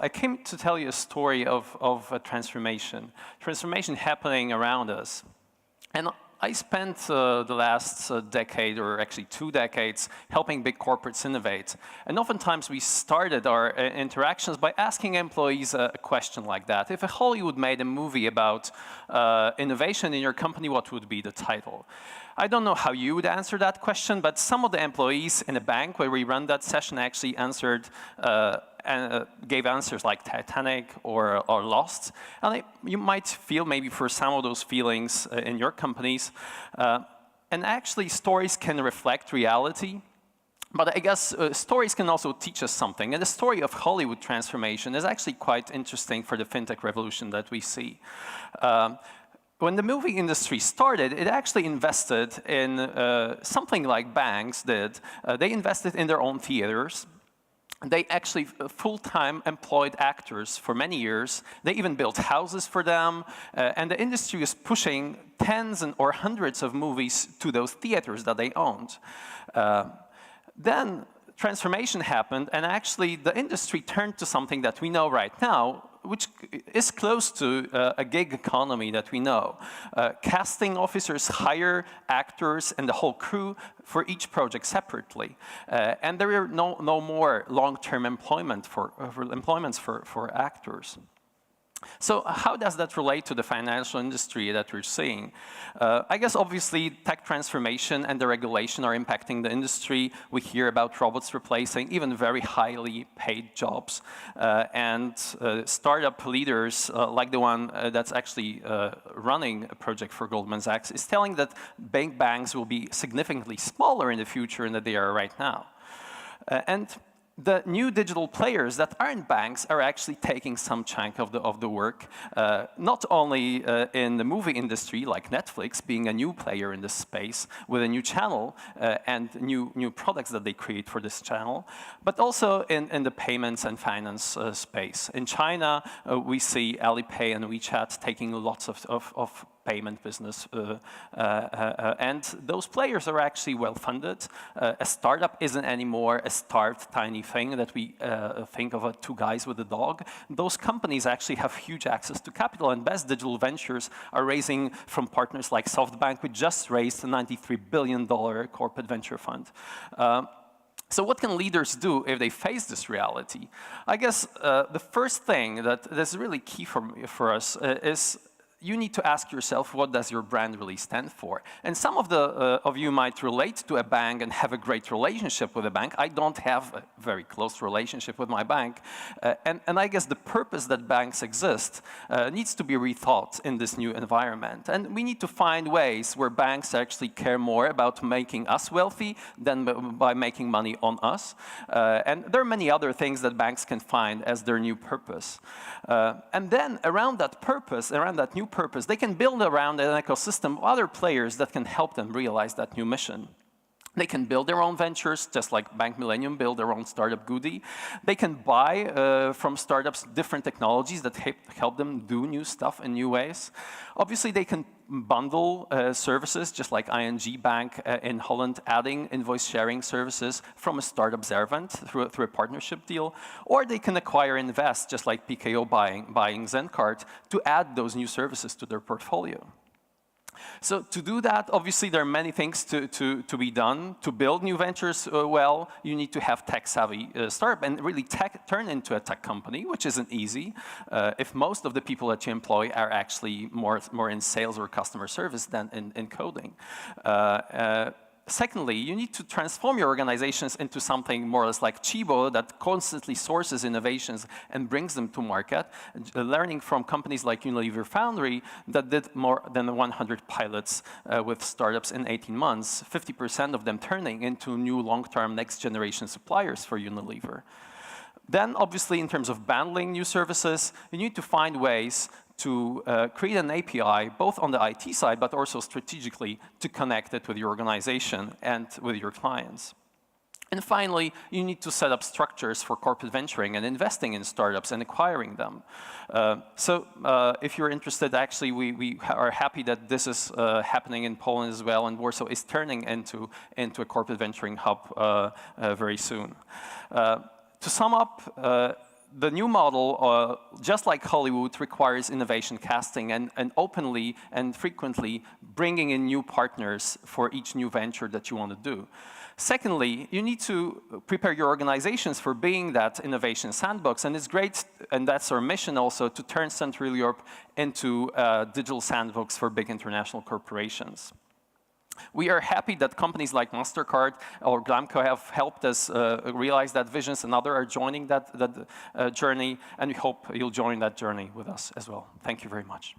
I came to tell you a story of a transformation happening around us. And I spent the last decade, or actually 2 decades, helping big corporates innovate. And oftentimes we started our interactions by asking employees a question like that. If Hollywood made a movie about innovation in your company, what would be the title? I don't know how you would answer that question, but some of the employees in a bank where we run that session actually answered gave answers like Titanic or Lost. And you might feel maybe for some of those feelings in your companies. And actually, stories can reflect reality. But I guess stories can also teach us something. And the story of Hollywood transformation is actually quite interesting for the fintech revolution that we see. When the movie industry started, it actually invested in something like banks did. They invested in their own theaters. They actually full-time employed actors for many years. They even built houses for them. And the industry was pushing tens or hundreds of movies to those theaters that they owned. Then transformation happened, and actually the industry turned to something that we know right now, which is close to a gig economy that we know. Casting officers hire actors and the whole crew for each project separately. And there are no more long-term employments for actors. So how does that relate to the financial industry that we're seeing? I guess obviously tech transformation and the regulation are impacting the industry. We hear about robots replacing even very highly paid jobs. And startup leaders like the one that's actually running a project for Goldman Sachs is telling that banks will be significantly smaller in the future than they are right now. And the new digital players that aren't banks are actually taking some chunk of the work, not only in the movie industry, like Netflix being a new player in this space with a new channel and new products that they create for this channel, but also in the payments and finance space. In China, we see Alipay and WeChat taking lots of payment business, and those players are actually well-funded. A startup isn't anymore a starved, tiny thing that we think of 2 guys with a dog. Those companies actually have huge access to capital, and best digital ventures are raising from partners like SoftBank, which just raised a $93 billion corporate venture fund. So what can leaders do if they face this reality? I guess the first thing that is really key for us is you need to ask yourself, what does your brand really stand for? And some of you might relate to a bank and have a great relationship with a bank. I don't have a very close relationship with my bank. And I guess the purpose that banks exist needs to be rethought in this new environment. And we need to find ways where banks actually care more about making us wealthy than by making money on us. And there are many other things that banks can find as their new purpose. And then around that purpose, around that new purpose, they can build around an ecosystem of other players that can help them realize that new mission. They can build their own ventures, just like Bank Millennium built their own startup Goody. They can buy from startups different technologies that help them do new stuff in new ways. Obviously, they can bundle services, just like ING Bank in Holland, adding invoice sharing services from a startup Zervent through a partnership deal. Or they can acquire and invest, just like PKO buying Zencard, to add those new services to their portfolio. So to do that, obviously, there are many things to be done. To build new ventures well, you need to have tech-savvy startup and really turn into a tech company, which isn't easy if most of the people that you employ are actually more in sales or customer service than in coding. Secondly, you need to transform your organizations into something more or less like Chibo that constantly sources innovations and brings them to market, learning from companies like Unilever Foundry that did more than 100 pilots with startups in 18 months, 50% of them turning into new long-term next-generation suppliers for Unilever. Then, obviously, in terms of bundling new services, you need to find ways to create an API, both on the IT side, but also strategically to connect it with your organization and with your clients. And finally, you need to set up structures for corporate venturing and investing in startups and acquiring them. If you're interested, actually, we are happy that this is happening in Poland as well, and Warsaw is turning into a corporate venturing hub very soon. To sum up, the new model, just like Hollywood, requires innovation casting and openly and frequently bringing in new partners for each new venture that you want to do. Secondly, you need to prepare your organizations for being that innovation sandbox, and it's great, and that's our mission also, to turn Central Europe into a digital sandbox for big international corporations. We are happy that companies like MasterCard or Glamco have helped us realize that visions, and others are joining that journey, and we hope you'll join that journey with us as well. Thank you very much.